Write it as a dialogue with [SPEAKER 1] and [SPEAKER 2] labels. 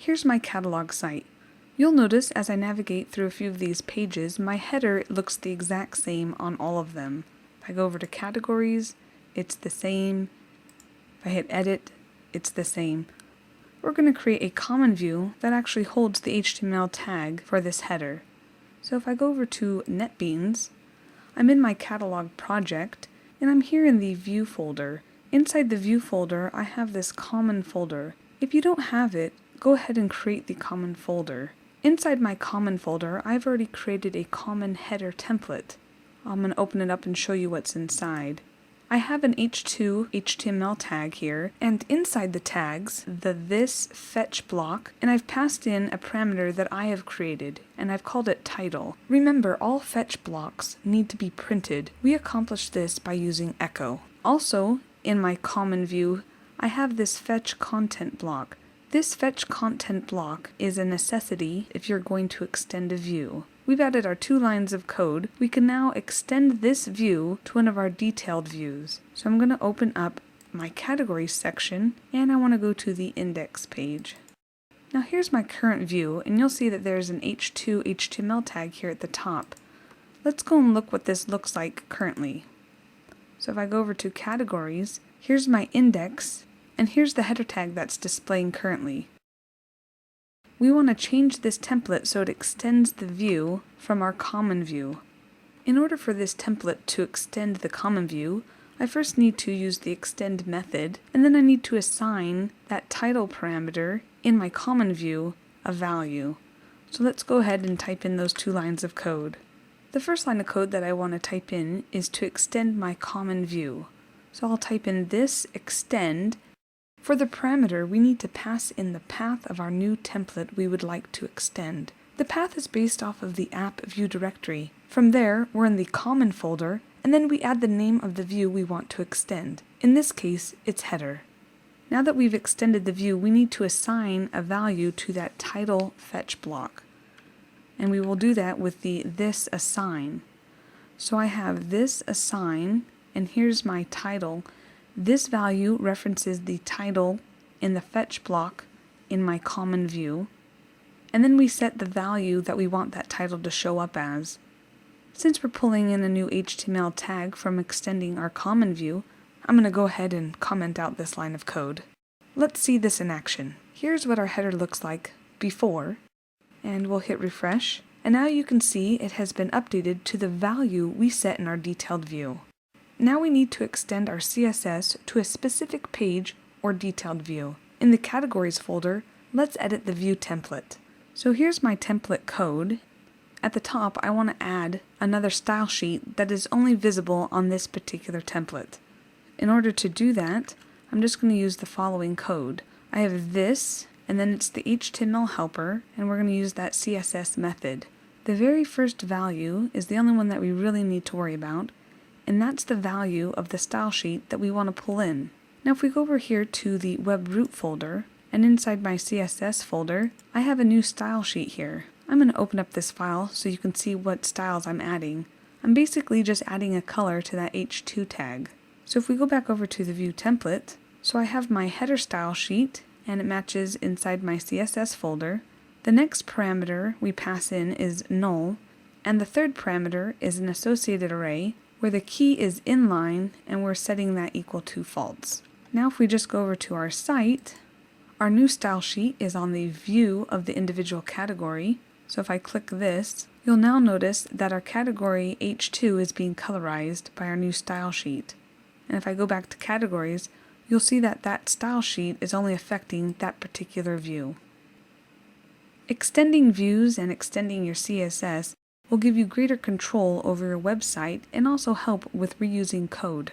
[SPEAKER 1] Here's my catalog site. You'll notice as I navigate through a few of these pages, my header looks the exact same on all of them. If I go over to categories, it's the same. If I hit edit, it's the same. We're going to create a common view that actually holds the HTML tag for this header. So if I go over to NetBeans, I'm in my catalog project, and I'm here in the view folder. Inside the view folder, I have this common folder. If you don't have it, go ahead and create the common folder. Inside my common folder, I've already created a common header template. I'm going to open it up and show you what's inside. I have an h2 HTML tag here, and inside the tags, the this fetch block, and I've passed in a parameter that I have created, and I've called it title. Remember, all fetch blocks need to be printed. We accomplish this by using echo. Also, in my common view, I have this fetch content block. This fetch content block is a necessity if you're going to extend a view. We've added our 2 lines of code. We can now extend this view to one of our detailed views. So I'm going to open up my categories section, and I want to go to the index page. Now here's my current view, and you'll see that there's an h2 HTML tag here at the top. Let's go and look what this looks like currently. So if I go over to categories, here's my index, and here's the header tag that's displaying currently. We want to change this template so it extends the view from our common view. In order for this template to extend the common view, I first need to use the extend method, and then I need to assign that title parameter in my common view a value. So let's go ahead and type in those 2 lines of code. The first line of code that I want to type in is to extend my common view. So I'll type in this extend. For the parameter, we need to pass in the path of our new template we would like to extend. The path is based off of the app view directory. From there, we're in the common folder, and then we add the name of the view we want to extend. In this case, it's header. Now that we've extended the view, we need to assign a value to that title fetch block. And we will do that with the this assign. So I have this assign, and here's my title. This value references the title in the fetch block in my common view, and then we set the value that we want that title to show up as. Since we're pulling in a new HTML tag from extending our common view, I'm going to go ahead and comment out this line of code. Let's see this in action. Here's what our header looks like before, and we'll hit refresh, and now you can see it has been updated to the value we set in our detailed view. Now we need to extend our CSS to a specific page or detailed view. In the categories folder, let's edit the view template. So here's my template code. At the top, I want to add another style sheet that is only visible on this particular template. In order to do that, I'm just going to use the following code. I have this, and then it's the HTML helper, and we're going to use that CSS method. The very first value is the only one that we really need to worry about, and that's the value of the style sheet that we want to pull in. Now if we go over here to the web root folder, and inside my CSS folder, I have a new style sheet here. I'm going to open up this file so you can see what styles I'm adding. I'm basically just adding a color to that h2 tag. So if we go back over to the view template, so I have my header style sheet, and it matches inside my CSS folder. The next parameter we pass in is null, and the third parameter is an associated array, where the key is inline and we're setting that equal to false. Now if we just go over to our site, our new style sheet is on the view of the individual category. So if I click this, you'll now notice that our category H2 is being colorized by our new style sheet. And if I go back to categories, you'll see that that style sheet is only affecting that particular view. Extending views and extending your CSS will give you greater control over your website and also help with reusing code.